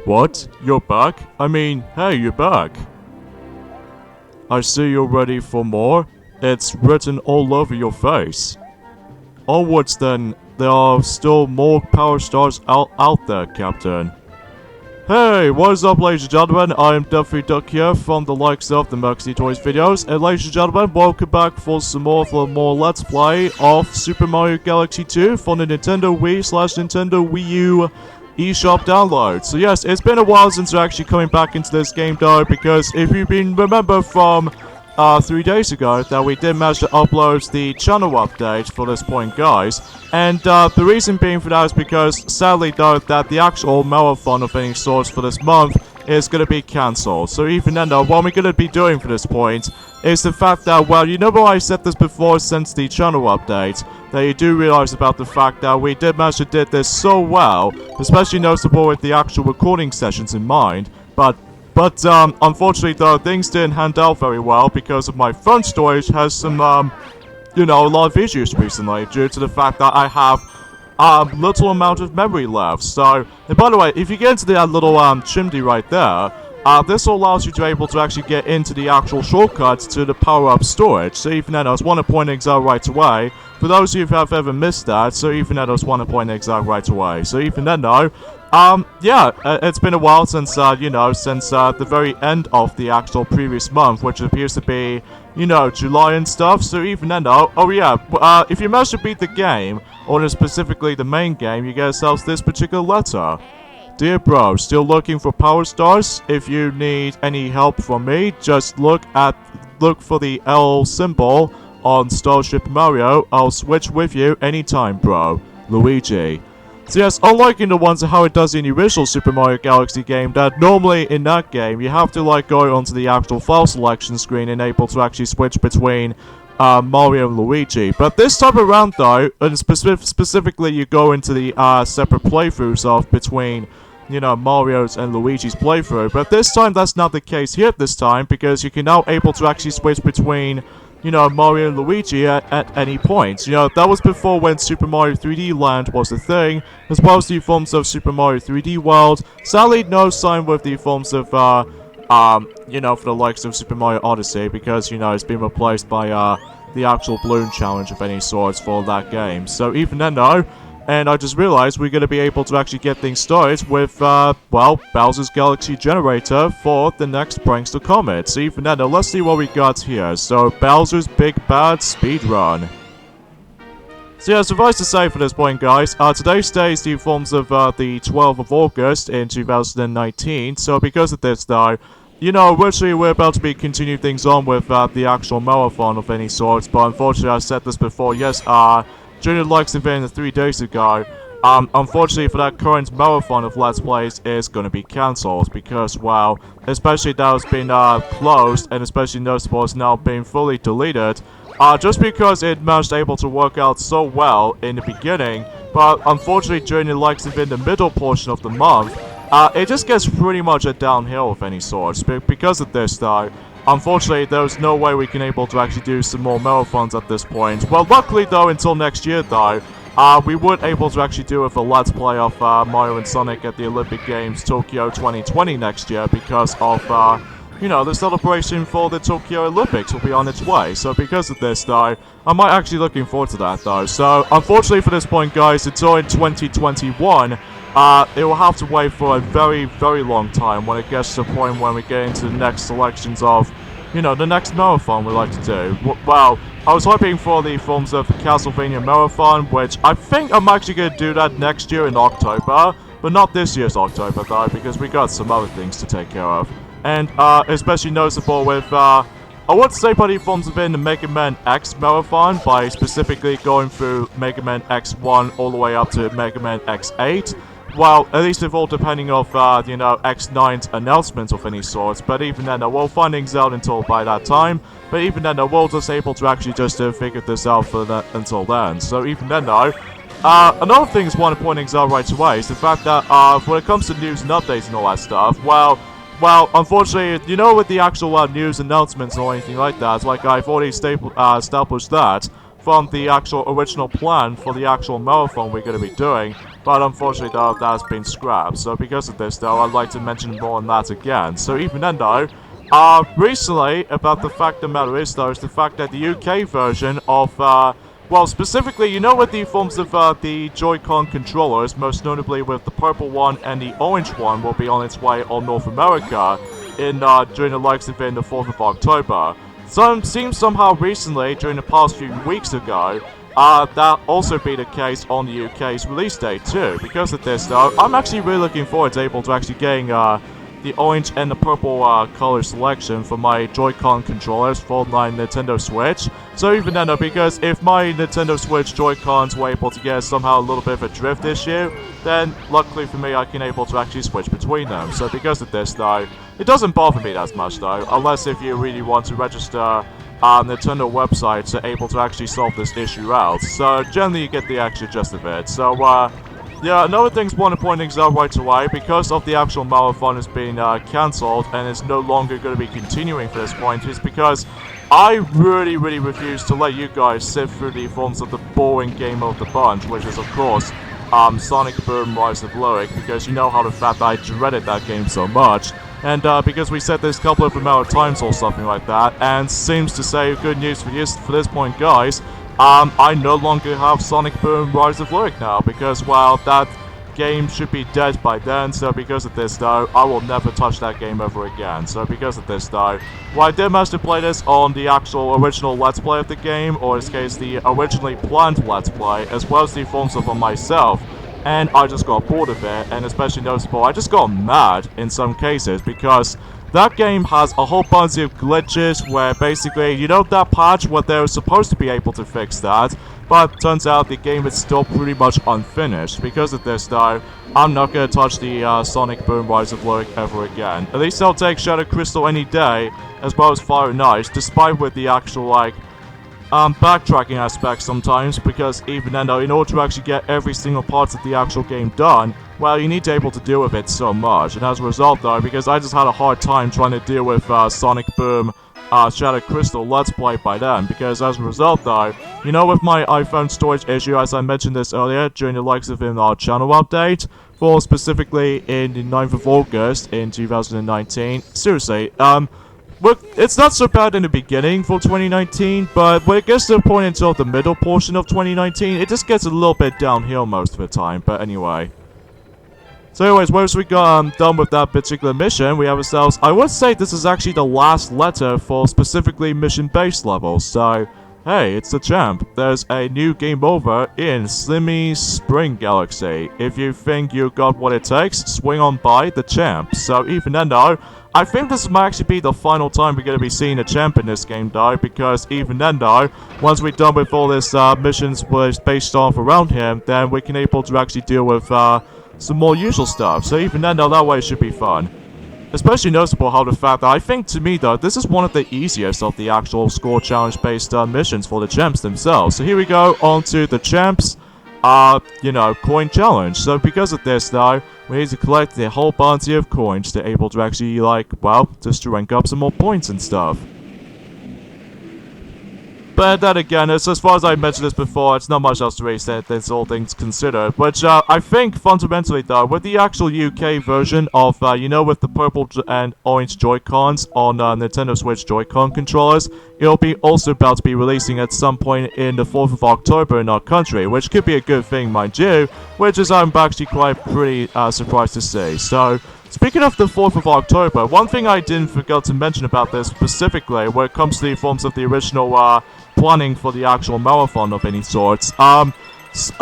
What? You're back? I mean, hey, you're back. I see you're ready for more. It's written all over your face. Onwards then, there are still more power stars out there, Captain. Hey, what is up, ladies and gentlemen? I am Duffy Duck here from the likes of the Mercy Toys videos, and ladies and gentlemen, welcome back for more Let's Play of Super Mario Galaxy 2 for the Nintendo Wii/Nintendo Wii U eShop download. So yes, it's been a while since we're actually coming back into this game though, because if you remember from 3 days ago that we did manage to upload the channel update for this point, guys. And the reason being for that is because, sadly though, that the actual marathon of any sort for this month is going to be cancelled. So even then though, what we're going to be doing for this point is the fact that, well, you know what, I said this before since the channel update, that you do realize about the fact that we did manage to do this so well, especially noticeable with the actual recording sessions in mind, but unfortunately though, things didn't hand out very well because of my phone storage has some, you know, a lot of issues recently due to the fact that I have little amount of memory left. So, and by the way, if you get into that little chimney right there, this will allow you to able to actually get into the actual shortcuts to the power-up storage. So even then, I just want to point things out right away. For those of you who have ever missed that, so even then, I just want to point things out right away. So even then, though, yeah, it's been a while since, you know, since the very end of the actual previous month, which appears to be, you know, July and stuff. So even then, though, oh yeah, if you manage to beat the game, or specifically the main game, you get yourselves this particular letter. Dear bro, still looking for power stars? If you need any help from me, just look for the L symbol on Starship Mario. I'll switch with you anytime, bro. Luigi. So yes, unlike in the ones of how it does in the original Super Mario Galaxy game, that normally in that game, you have to like go onto the actual file selection screen and able to actually switch between Mario and Luigi. But this time around though, and specifically you go into the separate playthroughs of between, you know, Mario's and Luigi's playthrough. But this time that's not the case here this time, because you can now able to actually switch between, you know, Mario and Luigi at any point. You know, that was before when Super Mario 3D Land was a thing, as well as the forms of Super Mario 3D World. Sadly, no sign with the forms of, you know, for the likes of Super Mario Odyssey, because, you know, it's been replaced by, the actual balloon challenge of any sorts for that game. So even then though, and I just realized we're going to be able to actually get things started with, well, Bowser's Galaxy Generator for the next Prankster Comet. So even then, let's see what we got here. So, Bowser's Big Bad Speedrun. So yeah, suffice to say for this point, guys, today's day is the forms of the 12th of August in 2019. So because of this, though, you know, virtually we're about to be continuing things on with the actual marathon of any sorts. But unfortunately, I said this before, yes, during the likes of it 3 days ago, unfortunately for that current marathon of Let's Plays is going to be cancelled because, well, especially that has been closed, and especially noticeable it's now been fully deleted, just because it managed able to work out so well in the beginning, but unfortunately during the likes of in the middle portion of the month, it just gets pretty much a downhill of any sorts. Because of this though, unfortunately, there's no way we can able to actually do some more marathons at this point. Well, luckily though, until next year though, we would able to actually do with a Let's Play of Mario and Sonic at the Olympic Games Tokyo 2020 next year, because of, you know, the celebration for the Tokyo Olympics will be on its way. So because of this though, I might actually looking forward to that though. So unfortunately for this point, guys, until in 2021, it will have to wait for a very, very long time when it gets to the point when we get into the next selections of, you know, the next marathon we like to do. Well, I was hoping for the forms of the Castlevania Marathon, which I think I'm actually going to do that next year in October, but not this year's October though, because we got some other things to take care of. And especially noticeable with, I would say by the forms of in the Mega Man X Marathon, by specifically going through Mega Man X1 all the way up to Mega Man X8. Well, at least if all depending of, you know, X9's announcements of any sorts, but even then, we'll find things out until by that time, but even then, we'll just able to actually just figure this out for that until then. So even then, though, another thing I want to point things out right away is the fact that, when it comes to news and updates and all that stuff, well, unfortunately, you know, with the actual news announcements or anything like that, like I've already established that from the actual original plan for the actual marathon we're going to be doing, but unfortunately though, that has been scrapped. So because of this though, I'd like to mention more on that again. So even then though, recently, about the fact of the matter is though, is the fact that the UK version of, well, specifically, you know, with the forms of the Joy-Con controllers, most notably with the purple one and the orange one, will be on its way on North America in during the likes of in the 4th of October. Seems somehow recently, during the past few weeks ago, that also be the case on the UK's release date too. Because of this though, I'm actually really looking forward to able to actually getting the orange and the purple color selection for my Joy-Con controllers for my Nintendo Switch. So even then though, because if my Nintendo Switch Joy-Cons were able to get somehow a little bit of a drift issue, then luckily for me I can able to actually switch between them. So because of this though, it doesn't bother me that much though, unless if you really want to register Nintendo website to able to actually solve this issue out. So generally you get the actual gist of it. So yeah, another thing's want to point things out right away, because of the actual marathon is being cancelled and is no longer going to be continuing for this point, is because I really refuse to let you guys sit through the forms of the boring game of the bunch, which is of course Sonic Boom Rise of Luig, because you know how the fact that I dreaded that game so much. And because we said this couple of amount of times or something like that, and seems to say good news for this point, guys. I no longer have Sonic Boom Rise of Luig now, because, well, that game should be dead by then. So because of this though, I will never touch that game ever again. So because of this though, well, I did manage to play this on the actual original Let's Play of the game, or in this case the originally planned Let's Play, as well as the forms of on myself, and I just got bored of it, and especially noticeable, I just got mad in some cases, because that game has a whole bunch of glitches where basically, you know that patch where they were supposed to be able to fix that, but turns out the game is still pretty much unfinished. Because of this though, I'm not gonna touch the Sonic Boom Rise of Luig ever again. At least I'll take Shadow Crystal any day, as well as Fire Knight, despite with the actual like backtracking aspects sometimes, because even then though, in order to actually get every single part of the actual game done, well, you need to be able to deal with it so much. And as a result though, because I just had a hard time trying to deal with Sonic Boom Shadow Crystal Let's Play by then, because as a result though, you know, with my iPhone storage issue, as I mentioned this earlier during the likes of in our channel update, for specifically in the 9th of August in 2019, seriously, look, it's not so bad in the beginning for 2019, but when it gets to the point until the middle portion of 2019, it just gets a little bit downhill most of the time. But anyway. So anyways, once we got done with that particular mission, we have ourselves, I would say this is actually the last letter for specifically mission-based levels. So, hey, it's the champ. There's a new game over in Slimmy Spring Galaxy. If you think you got what it takes, swing on by the champ. So even then though, I think this might actually be the final time we're going to be seeing a champ in this game though, because even then though, once we're done with all this missions based off around him, then we can able to actually deal with some more usual stuff. So even then though, that way it should be fun. Especially noticeable how the fact that I think to me though, this is one of the easiest of the actual score challenge based missions for the champs themselves. So here we go, on to the champs, you know, coin challenge. So because of this though, we need to collect a whole bunch of coins to able to actually like, well, just to rank up some more points and stuff. But then again, as far as I mentioned this before, it's not much else to really say, that's all things considered. Which, I think, fundamentally though, with the actual UK version of, you know, with the purple and orange Joy-Cons on Nintendo Switch Joy-Con controllers, it'll be also about to be releasing at some point in the 4th of October in our country, which could be a good thing, mind you, which is I'm actually quite pretty surprised to see. So, speaking of the 4th of October, one thing I didn't forget to mention about this specifically, when it comes to the forms of the original planning for the actual marathon of any sorts,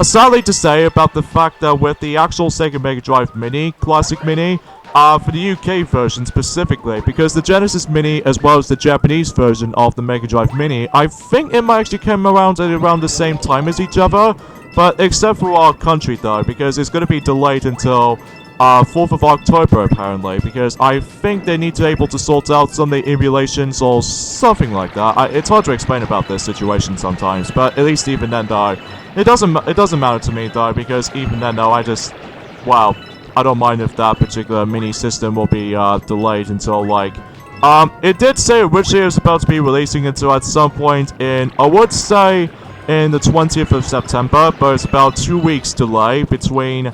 sadly to say about the fact that with the actual Sega Mega Drive Mini, Classic Mini, for the UK version specifically, because the Genesis Mini as well as the Japanese version of the Mega Drive Mini, I think it might actually come around at around the same time as each other, but except for our country though, because it's going to be delayed until 4th of October apparently, because I think they need to able to sort out some of the emulations or something like that. It's hard to explain about this situation sometimes, but at least even then though, it doesn't matter to me though, because even then though, I don't mind if that particular mini system will be delayed until like, it did say originally it was about to be releasing until at some point in, I would say, in the 20th of September, but it's about 2 weeks delay between,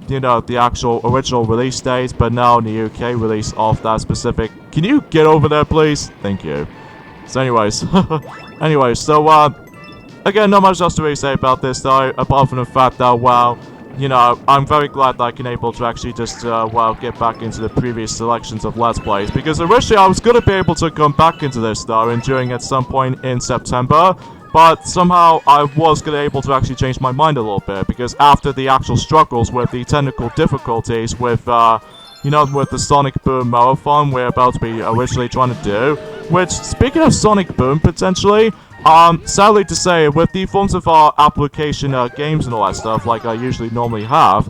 you know, the actual original release date, but now in the UK release of that specific. Can you get over there, please? Thank you. So anyways, again, not much else to really say about this, though, apart from the fact that, well, you know, I'm very glad that I can able to actually just, well, get back into the previous selections of Let's Plays, because originally I was going to be able to come back into this, though, and during at some point in September, but somehow I was going to able to actually change my mind a little bit, because after the actual struggles with the technical difficulties with, you know, with the Sonic Boom Marathon we're about to be originally trying to do, which, speaking of Sonic Boom, potentially, sadly to say, with the forms of our application games and all that stuff, like I usually normally have,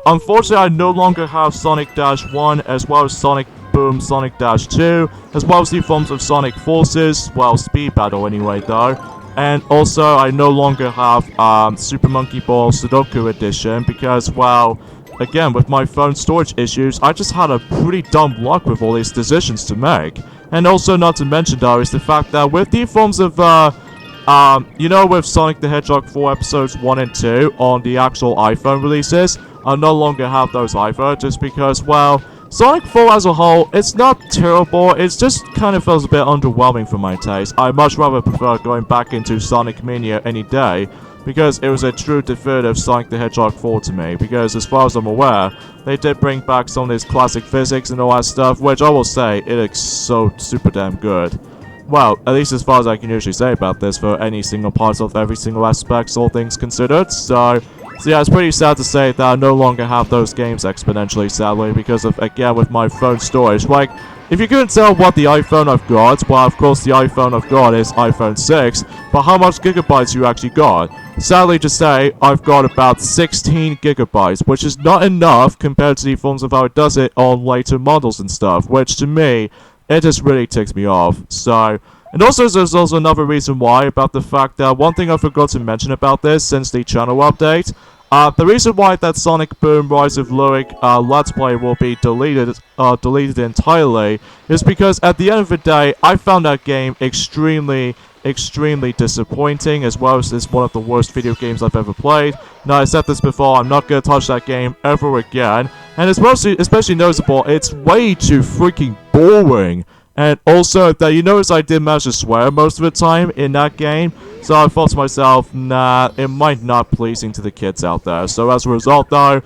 unfortunately I no longer have Sonic-1, as well as Sonic Boom Sonic-2, as well as the forms of Sonic Forces, well, Speed Battle anyway, though. And also, I no longer have, Super Monkey Ball Sudoku Edition, because, well, again, with my phone storage issues, I just had a pretty dumb luck with all these decisions to make. And also, not to mention, though, is the fact that with the forms of, you know, with Sonic the Hedgehog 4 episodes 1 and 2 on the actual iPhone releases, I no longer have those either, just because, well, Sonic 4 as a whole, it's not terrible, it's just kind of feels a bit underwhelming for my taste. I much rather prefer going back into Sonic Mania any day, because it was a true definitive Sonic the Hedgehog 4 to me, because as far as I'm aware, they did bring back some of these classic physics and all that stuff, which I will say, it looks so super damn good. Well, at least as far as I can usually say about this for any single part of every single aspect, all things considered, so yeah, it's pretty sad to say that I no longer have those games exponentially, sadly, because of, again, with my phone storage. Like, if you couldn't tell what the iPhone I've got, well, of course the iPhone I've got is iPhone 6, but how much gigabytes you actually got? Sadly to say, I've got about 16 gigabytes, which is not enough compared to the forms of how it does it on later models and stuff, which to me, it just really ticks me off, so. And also, there's also another reason why, about the fact that one thing I forgot to mention about this since the channel update, the reason why that Sonic Boom Rise of Luig Let's Play will be deleted entirely is because at the end of the day, I found that game extremely disappointing, as well as it's one of the worst video games I've ever played. Now, I said this before, I'm not going to touch that game ever again, and it's especially noticeable, it's way too freaking boring. And also, that you notice I did manage to swear most of the time in that game, so I thought to myself, nah, it might not pleasing to the kids out there. So as a result, though,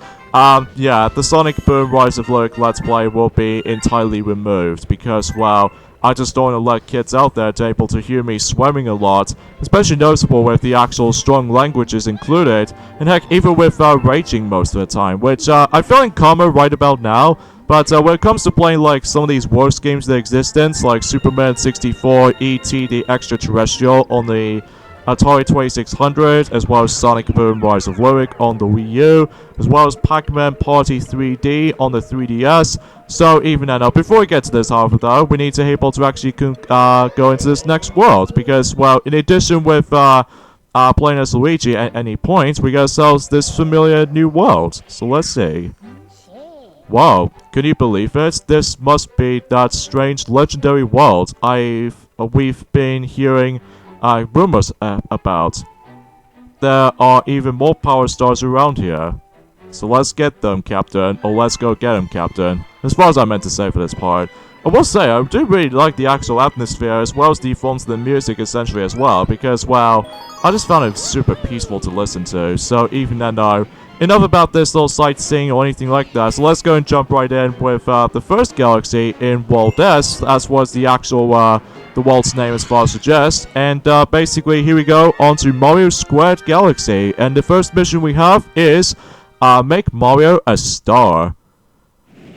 yeah, the Sonic Boom Rise of Luig Let's Play will be entirely removed, because, well, I just don't want to let kids out there to able to hear me swearing a lot, especially noticeable with the actual strong languages included, and heck, even with raging most of the time, which I feel in karma right about now. But when it comes to playing like some of these worst games in existence, like Superman 64, E.T. the Extraterrestrial on the Atari 2600, as well as Sonic Boom Rise of Luig on the Wii U, as well as Pac-Man Party 3D on the 3DS. So even now, before we get to this, however, though, we need to be able to actually go into this next world, because, well, in addition with playing as Luigi at any point, we got ourselves this familiar new world. So let's see. Wow, can you believe it? This must be that strange legendary world we've been hearing rumors about. There are even more power stars around here. So let's get them, Captain, or let's go get them, Captain. As far as I meant to say for this part. I will say, I do really like the actual atmosphere, as well as the forms of the music essentially as well, because, well, I just found it super peaceful to listen to, so even then though, enough about this little sightseeing or anything like that, so let's go and jump right in with the first galaxy in World S, as was the actual, the world's name as far as suggests, and basically here we go onto Mario Squared Galaxy, and the first mission we have is, make Mario a star.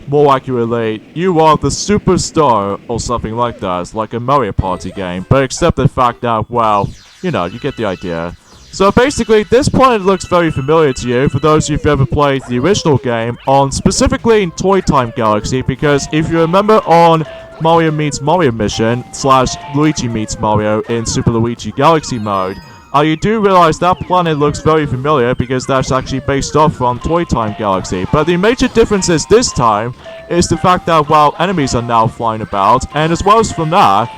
More accurately, you are the superstar or something like that. It's like a Mario Party game, but except the fact that, well, you know, you get the idea. So basically, this planet looks very familiar to you for those of you who've ever played the original game on specifically in Toy Time Galaxy, because if you remember on Mario Meets Mario Mission / Luigi Meets Mario in Super Luigi Galaxy mode, you do realize that planet looks very familiar because that's actually based off from Toy Time Galaxy. But the major difference is this time is the fact that, well, enemies are now flying about, and as well as from that,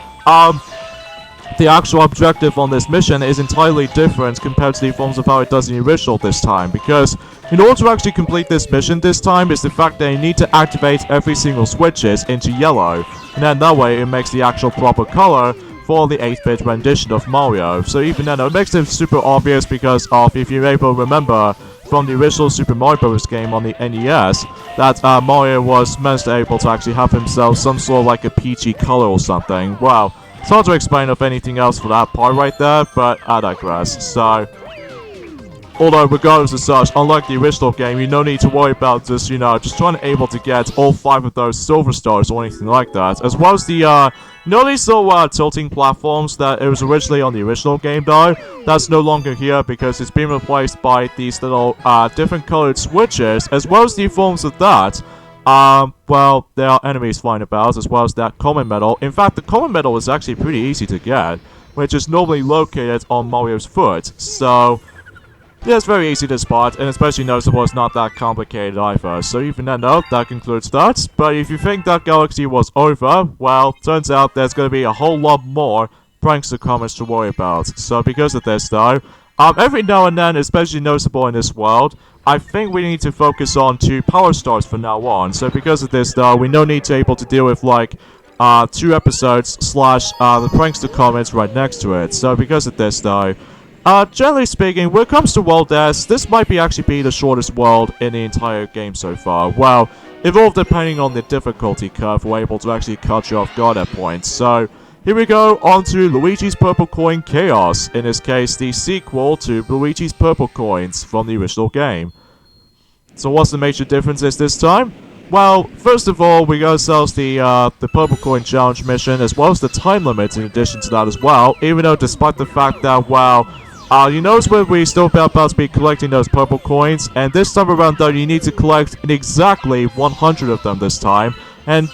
the actual objective on this mission is entirely different compared to the forms of how it does in the original this time, because in order to actually complete this mission this time is the fact that you need to activate every single switches into yellow, and then that way it makes the actual proper color for the 8-bit rendition of Mario. So even then, it makes it super obvious because of, if you're able to remember from the original Super Mario Bros. Game on the NES, that Mario was meant to able to actually have himself some sort of like a peachy color or something. Well, it's hard to explain of anything else for that part right there, but I digress. So, although regardless of such, unlike the original game, you no need to worry about just, just trying to able to get all 5 of those silver stars or anything like that. As well as the, these little tilting platforms that it was originally on the original game though, that's no longer here because it's been replaced by these little different colored switches, as well as the forms of that. Well, there are enemies flying about, as well as that common medal. In fact, the common medal is actually pretty easy to get, which is normally located on Mario's foot, so yeah, it's very easy to spot, and especially noticeable it's not that complicated either. So even then though, that concludes that. But if you think that galaxy was over, well, turns out there's going to be a whole lot more prankster comments to worry about. So because of this though, every now and then, especially noticeable in this world, I think we need to focus on 2 power stars from now on. So because of this though, we no need to able to deal with like 2 episodes slash the prankster comments right next to it. So because of this though, generally speaking, when it comes to World S, this might actually be the shortest world in the entire game so far. Well, it all depending on the difficulty curve, we're able to actually cut you off guard at points. So, here we go, on to Luigi's Purple Coin Chaos, in this case, the sequel to Luigi's Purple Coins from the original game. So what's the major differences this time? Well, first of all, we got ourselves the Purple Coin Challenge mission, as well as the time limit in addition to that as well, even though despite the fact that, well, you notice where we still about to be collecting those purple coins, and this time around though you need to collect exactly 100 of them this time, and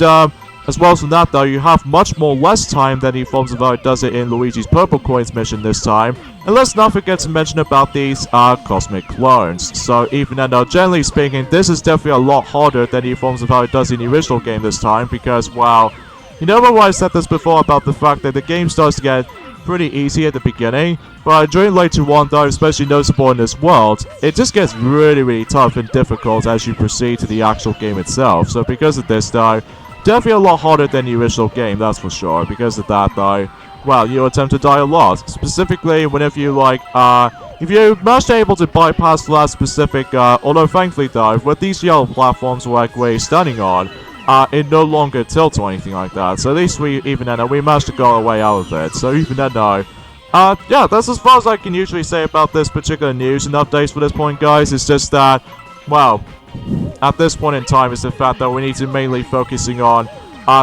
as well as from that though, you have much more less time than the forms of how it does it in Luigi's Purple Coins mission this time, and let's not forget to mention about these cosmic clones. So even then though, generally speaking, this is definitely a lot harder than the forms of how it does in the original game this time, because, well, you know why I said this before about the fact that the game starts to get pretty easy at the beginning, but during later on though, especially noticeable in this world, it just gets really tough and difficult as you proceed to the actual game itself. So because of this though, definitely a lot harder than the original game, that's for sure. Because of that though, well, you attempt to die a lot, specifically whenever you like, if you manage to able to bypass that specific, although thankfully though, with these yellow platforms like we're standing on, it no longer tilts or anything like that. So at least we managed to go our way out of it. So even then though, yeah, that's as far as I can usually say about this particular news and updates for this point, guys. It's just that, well, at this point in time, it's the fact that we need to mainly focusing on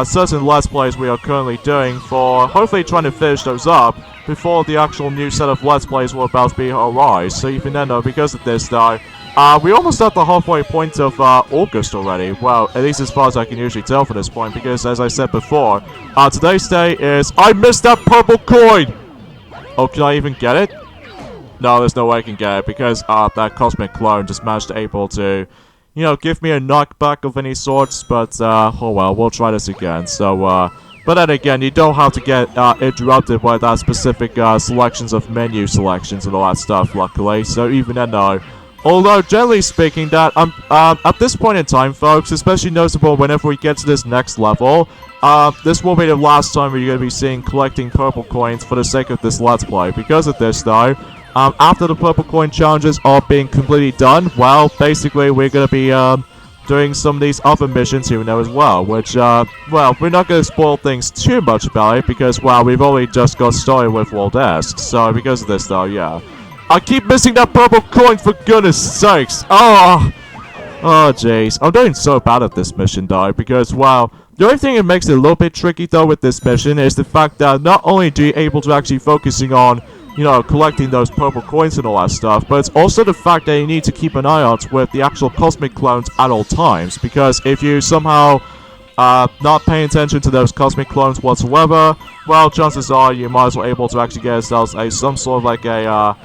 certain Let's Plays we are currently doing for hopefully trying to finish those up before the actual new set of Let's Plays will about to be arise. So even then though, because of this though, we're almost at the halfway point of August already. Well, at least as far as I can usually tell for this point, because as I said before, today's day is... I missed that purple coin! Oh, can I even get it? No, there's no way I can get it, because that cosmic clone just managed to able to, give me a knockback of any sorts, but, oh well, we'll try this again. So, but then again, you don't have to get interrupted by that specific selections of menu selections and all that stuff, luckily. So even then though, although, generally speaking, that at this point in time, folks, especially noticeable whenever we get to this next level, this will be the last time we're going to be seeing collecting purple coins for the sake of this Let's Play. Because of this, though, after the purple coin challenges are being completely done, well, basically, we're going to be doing some of these other missions here and there as well, which, well, we're not going to spoil things too much about it, because, well, we've only just got started with World S. So, because of this, though, yeah. I keep missing that purple coin, for goodness sakes! Oh, jeez. I'm doing so bad at this mission, though, because, wow, the only thing that makes it a little bit tricky, though, with this mission is the fact that not only do you able to actually focusing on, collecting those purple coins and all that stuff, but it's also the fact that you need to keep an eye out with the actual cosmic clones at all times, because if you somehow not paying attention to those cosmic clones whatsoever, well, chances are you might as well able to actually get yourselves some sort of like a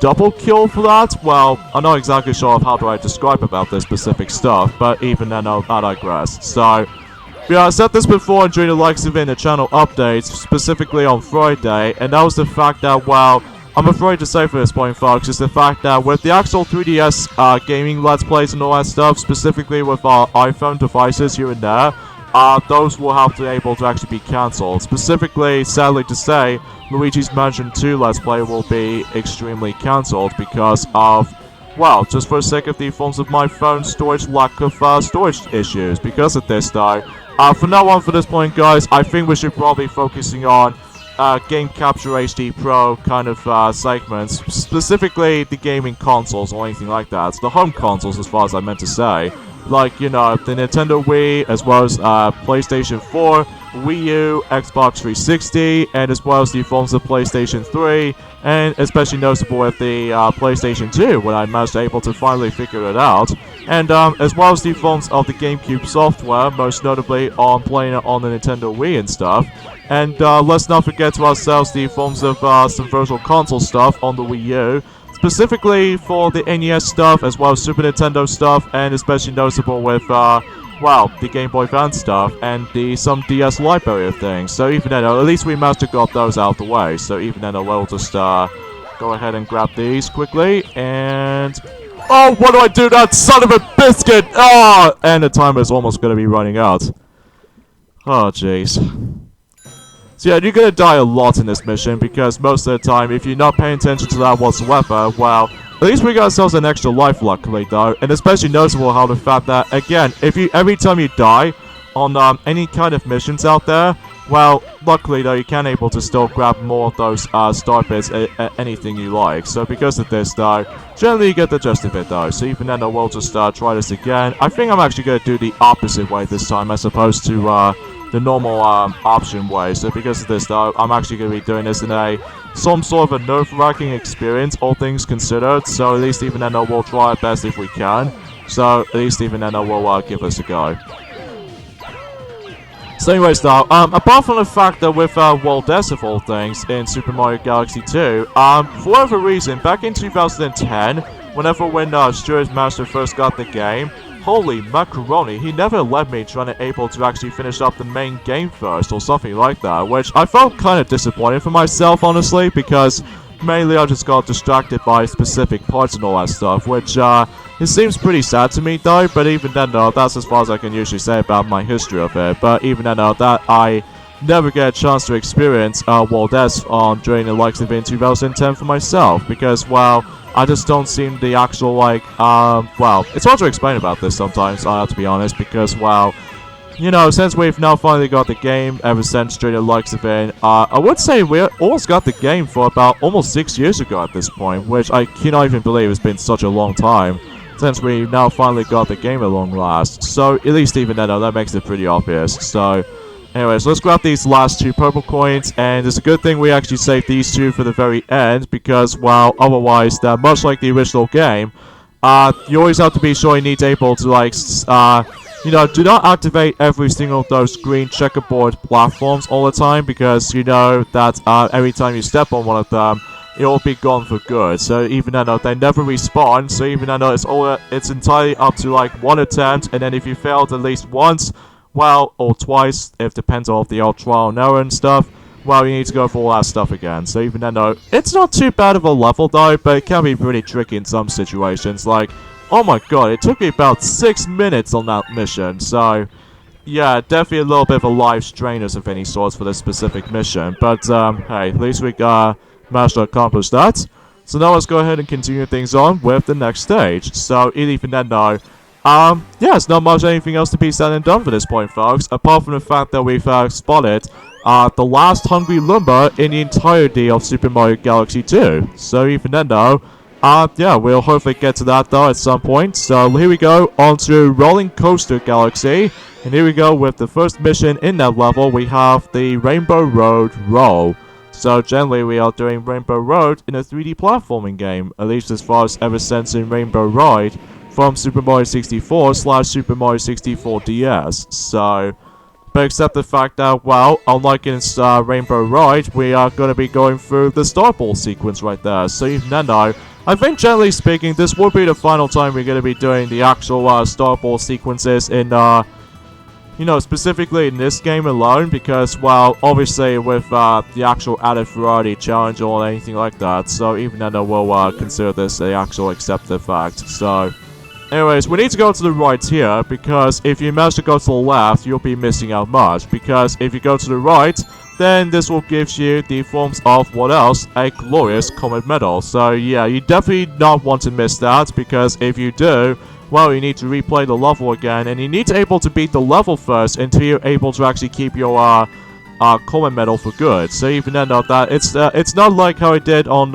double kill for that. Well, I'm not exactly sure of how do I describe about this specific stuff, but even then, I digress. So, Yeah, I said this before during the likes of in the channel updates, specifically on Friday, and that was the fact that, well, I'm afraid to say for this point, folks, is the fact that with the actual 3DS gaming Let's Plays and all that stuff, specifically with our iPhone devices here and there, those will have to be able to actually be cancelled. Specifically, sadly to say, Luigi's Mansion 2 Let's Play will be extremely cancelled because of, well, just for the sake of the forms of my phone storage lack of storage issues. Because of this, though, from now on, for this point, guys, I think we should probably be focusing on Game Capture HD Pro kind of segments, specifically the gaming consoles or anything like that. It's the home consoles, as far as I meant to say. Like, you know, the Nintendo Wii, as well as PlayStation 4, Wii U, Xbox 360, and as well as the forms of PlayStation 3, and especially noticeable with the PlayStation 2, when I managed able to finally figure it out, and as well as the forms of the GameCube software, most notably on playing it on the Nintendo Wii and stuff, and let's not forget to ourselves the forms of some virtual console stuff on the Wii U, specifically for the NES stuff, as well as Super Nintendo stuff, and especially noticeable with, well, the Game Boy Advance stuff, and some DS library of things. So even then, at least we must have got those out of the way. So even then, we'll just, go ahead and grab these quickly, and... Oh, what do I do, that son of a biscuit? Oh! And the timer is almost going to be running out. Oh, jeez. So yeah, you're gonna die a lot in this mission, because most of the time, if you're not paying attention to that whatsoever, well, at least we got ourselves an extra life, luckily, though, and especially noticeable how the fact that, again, if you every time you die on any kind of missions out there, well, luckily, though, you can able to still grab more of those star bits at anything you like. So because of this, though, generally you get the gist of it, though. So even then, we'll just try this again. I think I'm actually gonna do the opposite way this time, as opposed to the normal option way. So because of this, though, I'm actually going to be doing this in some sort of a nerve-wracking experience, all things considered. So at least even then, we'll try our best if we can. So at least even then, we'll give us a go. So anyways, though, apart from the fact that with Waldes of all things in Super Mario Galaxy 2, for whatever reason, back in 2010, whenever when Stuart Master first got the game, holy macaroni, he never let me trying to able to actually finish up the main game first, or something like that, which I felt kind of disappointed for myself, honestly, because mainly I just got distracted by specific parts and all that stuff, which, it seems pretty sad to me, though, but even then, though, that's as far as I can usually say about my history of it, but even then, though, that I never get a chance to experience, Waldes during the likes of in 2010 for myself, because, well, I just don't seem the actual, like, well, it's hard to explain about this sometimes, I have to be honest, because, well, you know, since we've now finally got the game, ever since during the likes of it, I would say we almost got the game for about almost 6 years ago at this point, which I cannot even believe it's been such a long time, since we now finally got the game at long last, so at least even then, that makes it pretty obvious, so... Anyways, let's grab these last 2 purple coins, and it's a good thing we actually saved these 2 for the very end, because, well, otherwise, much like the original game, you always have to be sure you need to able to, like, you know, do not activate every single of those green checkerboard platforms all the time, because you know that every time you step on one of them, it will be gone for good. So even though they never respawn, so even though it's entirely up to, like, 1 attempt, and then if you failed at least once, well, or twice, if it depends on the old trial and error and stuff, well, you need to go for all that stuff again. So even then, though, it's not too bad of a level, though, but it can be pretty tricky in some situations. Like, oh my god, it took me about 6 minutes on that mission, so... Yeah, definitely a little bit of a life strainers of any sorts for this specific mission. But, hey, at least we managed to accomplish that. So now let's go ahead and continue things on with the next stage. So, even then, though... yeah, it's not much anything else to be said and done for this point, folks, apart from the fact that we've spotted the last Hungry Lumber in the entirety of Super Mario Galaxy 2. So even then, though, yeah, we'll hopefully get to that, though, at some point. So here we go, on to Rolling Coaster Galaxy, and here we go with the first mission in that level. We have the Rainbow Road Roll. So generally, we are doing Rainbow Road in a 3D platforming game, at least as far as ever since in Rainbow Ride, from Super Mario 64 / Super Mario 64 DS. So, but except the fact that, well, unlike in Rainbow Ride, we are going to be going through the Star Ball sequence right there. So even then, though, I think generally speaking, this will be the final time we're going to be doing the actual Star Ball sequences in you know, specifically in this game alone, because, well, obviously with the actual added variety challenge or anything like that, so even then I will consider this a actual accepted fact. So, anyways, we need to go to the right here, because if you manage to go to the left, you'll be missing out much, because if you go to the right, then this will give you the forms of what else? A glorious comet medal. So yeah, you definitely not want to miss that, because if you do, well, you need to replay the level again, and you need to able to beat the level first until you're able to actually keep your comet medal for good. So even then, that it's not like how it did on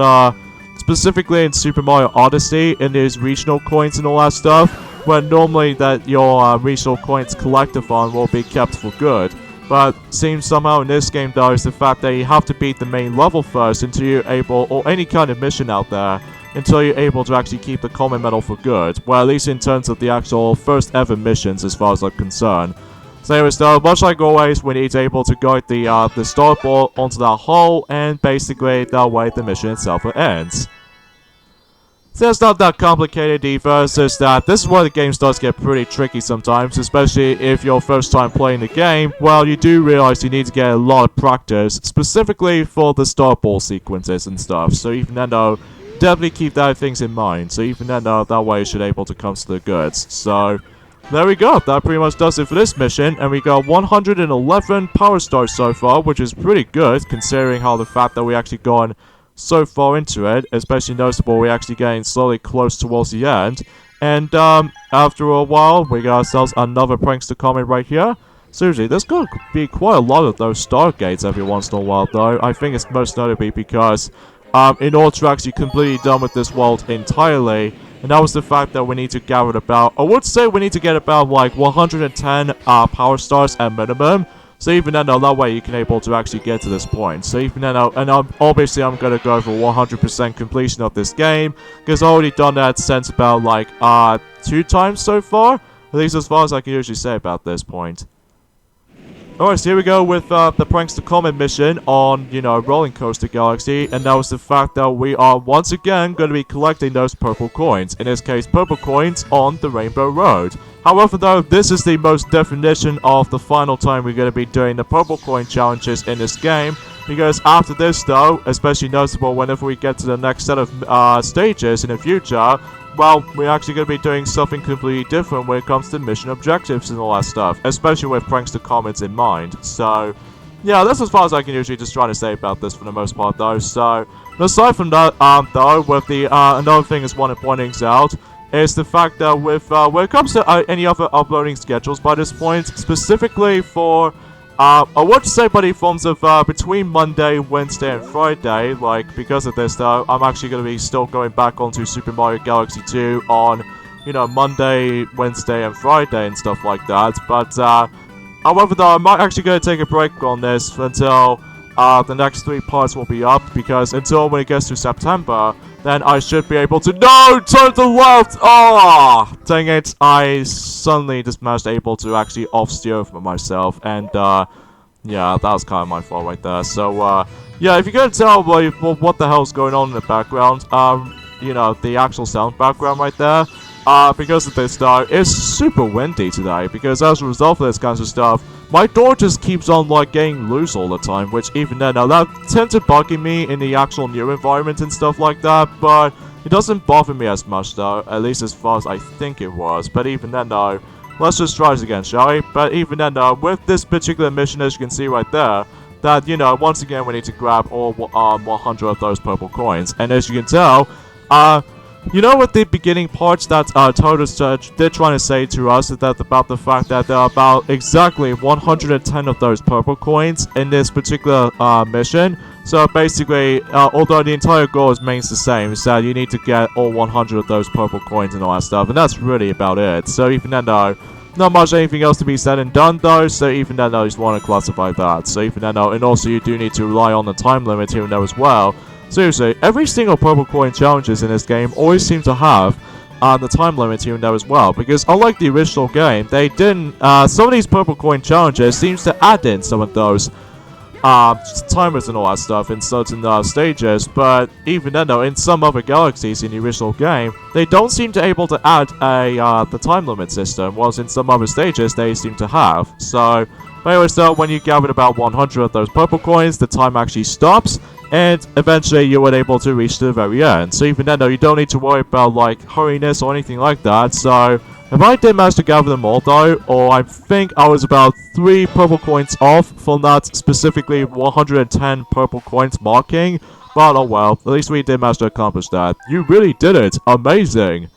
specifically in Super Mario Odyssey in these regional coins and all that stuff, where normally that your regional coins collectathon will be kept for good. But seems somehow in this game though is the fact that you have to beat the main level first until you're able, or any kind of mission out there, until you're able to actually keep the comet medal for good. Well, at least in terms of the actual first ever missions as far as I'm concerned. So anyways though, much like always, we need to able to guide the start ball onto that hole, and basically that way the mission itself ends. So it's not that complicated either, it's just that this is where the game does get pretty tricky sometimes, especially if you're first time playing the game. Well, you do realize you need to get a lot of practice, specifically for the start ball sequences and stuff. So even then though, definitely keep that things in mind. So even then though, that way you should able to come to the goods. So there we go, that pretty much does it for this mission, and we got 111 power stars so far, which is pretty good considering how the fact that we actually gone so far into it, especially noticeable we're actually getting slowly close towards the end. And after a while, we got ourselves another prankster comment right here. Seriously, there's going to be quite a lot of those stargates every once in a while though. I think it's most notably because in order to actually completely done with this world entirely, and that was the fact that we need to gather about, I would say we need to get about like 110 power stars at minimum. So even then, that way you can able to actually get to this point. So even then, and obviously I'm going to go for 100% completion of this game, because I've already done that since about like 2 times so far. At least as far as I can usually say about this point. Alright, so here we go with the Prankster Comet mission on, you know, Rolling Coaster Galaxy, and that was the fact that we are once again going to be collecting those purple coins. In this case, purple coins on the Rainbow Road. However though, this is the most definition of the final time we're going to be doing the purple coin challenges in this game, because after this though, especially noticeable whenever we get to the next set of stages in the future, well, we're actually going to be doing something completely different when it comes to mission objectives and all that stuff, especially with Prankster Comments in mind. So, yeah, that's as far as I can usually just try to say about this for the most part though. So, aside from that, though, with the, another thing is one of pointing out, is the fact that with, when it comes to any other uploading schedules by this point, specifically for, I would say by the forms of, between Monday, Wednesday, and Friday, like, because of this, though, I'm actually going to be still going back onto Super Mario Galaxy 2 on, you know, Monday, Wednesday, and Friday, and stuff like that, but, however, though, I'm actually going to take a break on this until, the next 3 parts will be up, because until when it gets to September, then I should be able to— No! Turn to the left! Oh! Dang it, I suddenly just managed able to actually off-steer for myself, and, yeah, that was kind of my fault right there. So, yeah, if you're gonna tell, like, what the hell's going on in the background, you know, the actual sound background right there, because of this, though, it's super windy today, because as a result of this kind of stuff, my door just keeps on, like, getting loose all the time, which even then, now that tends to bugging me in the actual new environment and stuff like that, but it doesn't bother me as much, though, at least as far as I think it was. But even then, though, let's just try this again, shall we? But even then, though, with this particular mission, as you can see right there, that, you know, once again, we need to grab all 100 of those purple coins, and as you can tell, you know what the beginning parts that Total Search did trying to say to us is that about the fact that there are about exactly 110 of those purple coins in this particular mission. So basically, although the entire goal remains the same, is that you need to get all 100 of those purple coins and all that stuff, and that's really about it. So even then though, not much anything else to be said and done though, so even then though, I just want to classify that. So even then though, and also you do need to rely on the time limit here and there as well. Seriously, every single purple coin challenges in this game always seem to have the time limit here and there as well, because unlike the original game, they didn't, some of these purple coin challenges seems to add in some of those timers and all that stuff in certain stages, but even then though, in some other galaxies in the original game, they don't seem to able to add the time limit system, whilst in some other stages they seem to have. So, anyways though, when you gathered about 100 of those purple coins, the time actually stops, and eventually you were able to reach the very end. So even then though, you don't need to worry about like hurriness or anything like that. So if I did manage to gather them all though, or I think I was about 3 purple coins off from that specifically 110 purple coins marking, but oh well, at least we did manage to accomplish that. You really did it! Amazing!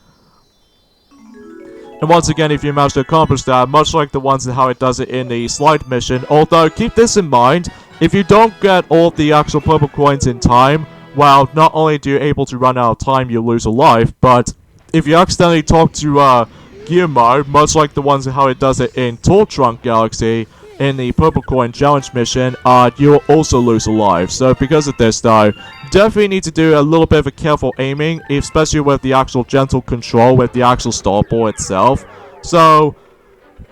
And once again, if you manage to accomplish that, much like the ones and how it does it in the slide mission, although keep this in mind, if you don't get all the actual purple coins in time, well, not only do you able to run out of time, you lose a life, but if you accidentally talk to Guillermo, much like the ones and how it does it in Tool Trunk Galaxy, in the purple coin challenge mission, you'll also lose a life. So because of this though, definitely need to do a little bit of a careful aiming, especially with the actual gentle control with the actual star ball itself. So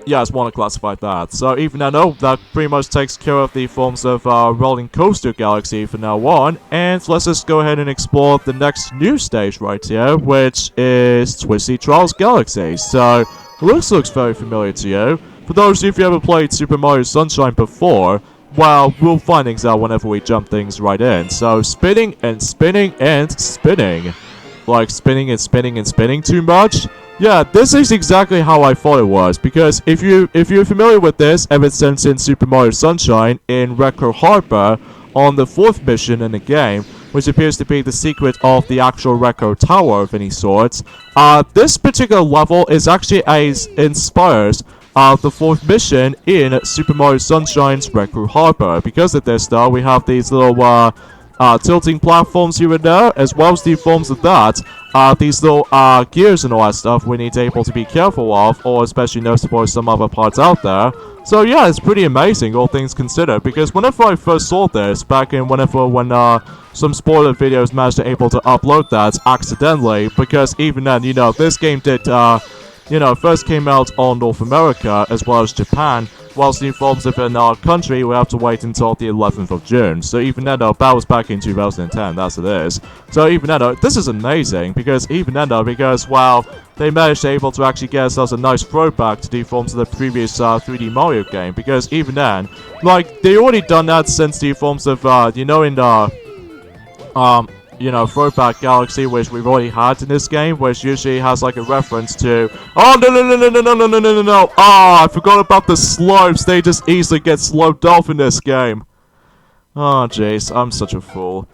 yeah, I just want to classify that. So even though that pretty much takes care of the forms of Rolling Coaster Galaxy from now on, and let's just go ahead and explore the next new stage right here, which is Twisty Trials Galaxy. So looks very familiar to you. For those of you who ever played Super Mario Sunshine before, well, we'll find things out whenever we jump things right in. So spinning and spinning and spinning. Like spinning and spinning and spinning too much? Yeah, this is exactly how I thought it was, because if you're familiar with this, ever since in Super Mario Sunshine, in Record Harbor, on the 4th mission in the game, which appears to be the secret of the actual Record Tower of any sorts, this particular level is actually inspires the 4th mission in Super Mario Sunshine's Record Harbor. Because of this though, we have these little tilting platforms here and there, as well as the forms of that, these little gears and all that stuff we need to able to be careful of, or especially noticeable in some other parts out there. So yeah, it's pretty amazing, all things considered, because whenever I first saw this, back in when some spoiler videos managed to able to upload that accidentally, because even then, you know, this game did, first came out on North America as well as Japan, whilst the forms of in our country, we have to wait until the 11th of June. So even then though, that was back in 2010, that's it is. So even then though, this is amazing, because even then though, well, they managed to able to actually get ourselves a nice throwback to the forms of the previous 3D Mario game, because even then, like, they already done that since the forms of, in the, Throwback Galaxy, which we've already had in this game, which usually has like a reference to, oh no, I forgot about the slopes, they just easily get sloped off in this game. Oh jeez, I'm such a fool.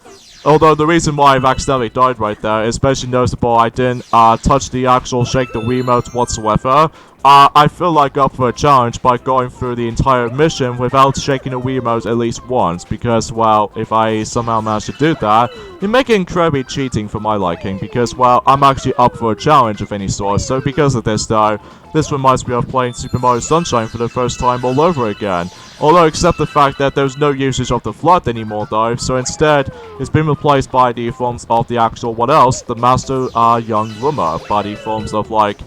Although the reason why I've accidentally died right there is especially noticeable. I didn't touch the actual shake the Wiimote whatsoever. I feel like up for a challenge by going through the entire mission without shaking the Wiimote at least once, because, well, if I somehow manage to do that, it'd make it incredibly cheating for my liking, because, well, I'm actually up for a challenge of any sort. So because of this though, this reminds me of playing Super Mario Sunshine for the first time all over again. Although except the fact that there's no usage of the flood anymore though, so instead it's been replaced by the forms of the actual, what else, the Master Young Rumor, by the forms of like,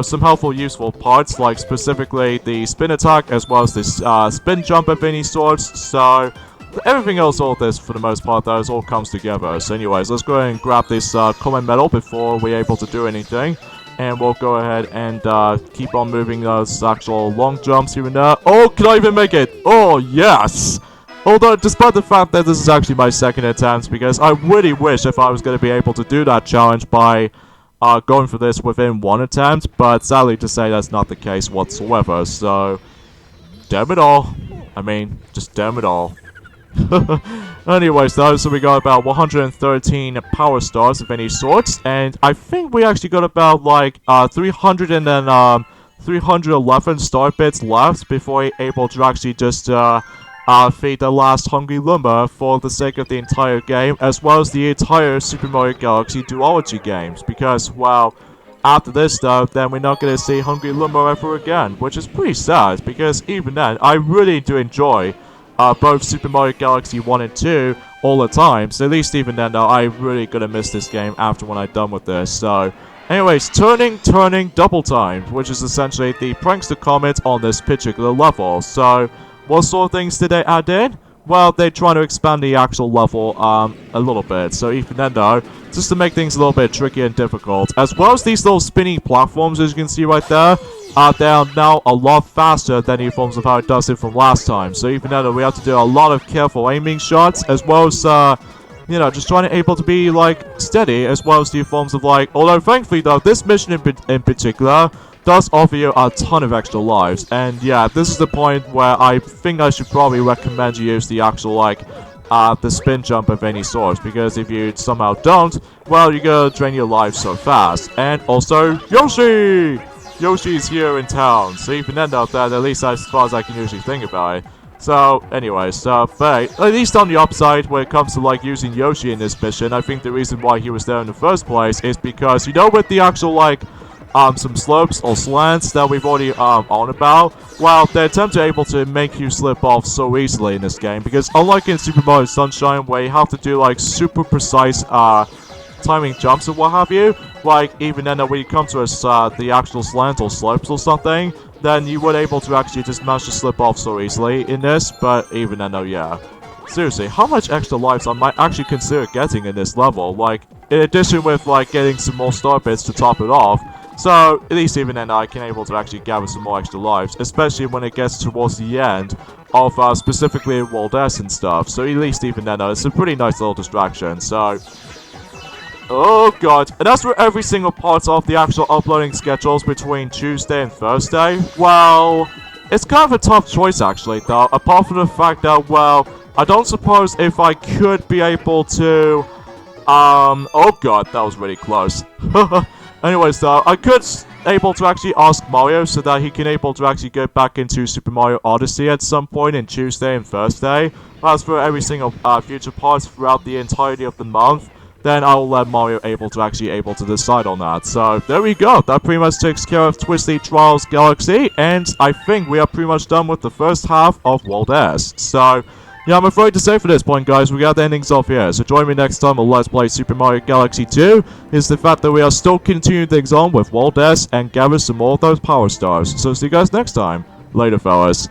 some helpful useful parts, like specifically the spin attack as well as this spin jump of any sorts. So everything else, all this for the most part though, all comes together. So anyways, let's go ahead and grab this common medal before we're able to do anything. And we'll go ahead and keep on moving those actual long jumps here and there. Oh, can I even make it? Oh, yes! Although, despite the fact that this is actually my second attempt, because I really wish if I was going to be able to do that challenge by going for this within one attempt, but sadly to say that's not the case whatsoever, so damn it all. I mean, just damn it all. Anyways though, so we got about 113 power stars of any sorts, and I think we actually got about like 311 star bits left before we're able to actually just feed the last hungry lumber for the sake of the entire game, as well as the entire Super Mario Galaxy duology games, because, well, after this though, then we're not going to see hungry lumber ever again, which is pretty sad, because even then, I really do enjoy both Super Mario Galaxy 1 and 2 all the time, so at least even then though, I'm really gonna miss this game after when I'm done with this. So anyways, turning double time, which is essentially the prankster comment on this particular level. So what sort of things did they add in? well, they're trying to expand the actual level a little bit. So even then though, just to make things a little bit tricky and difficult. As well as these little spinning platforms, as you can see right there, they are now a lot faster than the forms of how it does it from last time. So even then, we have to do a lot of careful aiming shots, as well as, you know, just trying to able to be, like, steady, as well as the forms of, like, although thankfully though, this mission in particular does offer you a ton of extra lives. And yeah, this is the point where I think I should probably recommend you use the actual, like, the spin jump of any sort, because if you somehow don't, well, you're gonna drain your life so fast. And also, Yoshi! Yoshi's here in town, so even then out there, at least as far as I can usually think about it. So, anyways, but at least on the upside, when it comes to, like, using Yoshi in this mission, I think the reason why he was there in the first place is because, you know, with the actual, like, some slopes or slants that we've already, on about, well, they're attempting able to make you slip off so easily in this game, because unlike in Super Mario Sunshine, where you have to do, like, super precise, timing jumps and what have you, like, even then when you come to the actual slant or slopes or something, then you were able to actually just manage to slip off so easily in this, but even then though, yeah. Seriously, how much extra lives I might actually consider getting in this level, like, in addition with, like, getting some more star bits to top it off. So, at least even then I can able to actually gather some more extra lives, especially when it gets towards the end of, specifically World S and stuff. So, at least even then, it's a pretty nice little distraction, so... Oh god, and that's for every single part of the actual uploading schedules between Tuesday and Thursday. Well, it's kind of a tough choice actually though, apart from the fact that, well, I don't suppose if I could be able to, oh god, that was really close. Anyways though, I could able to actually ask Mario so that he can able to actually go back into Super Mario Odyssey at some point in Tuesday and Thursday. As for every single future parts throughout the entirety of the month, then I will let Mario able to decide on that. So, there we go. That pretty much takes care of Twisty Trials Galaxy, and I think we are pretty much done with the first half of World S. So, yeah, I'm afraid to say for this point, guys, we got the endings off here. So join me next time on Let's Play Super Mario Galaxy 2, is the fact that we are still continuing things on with World S and gather some more of those Power Stars. So see you guys next time. Later, fellas.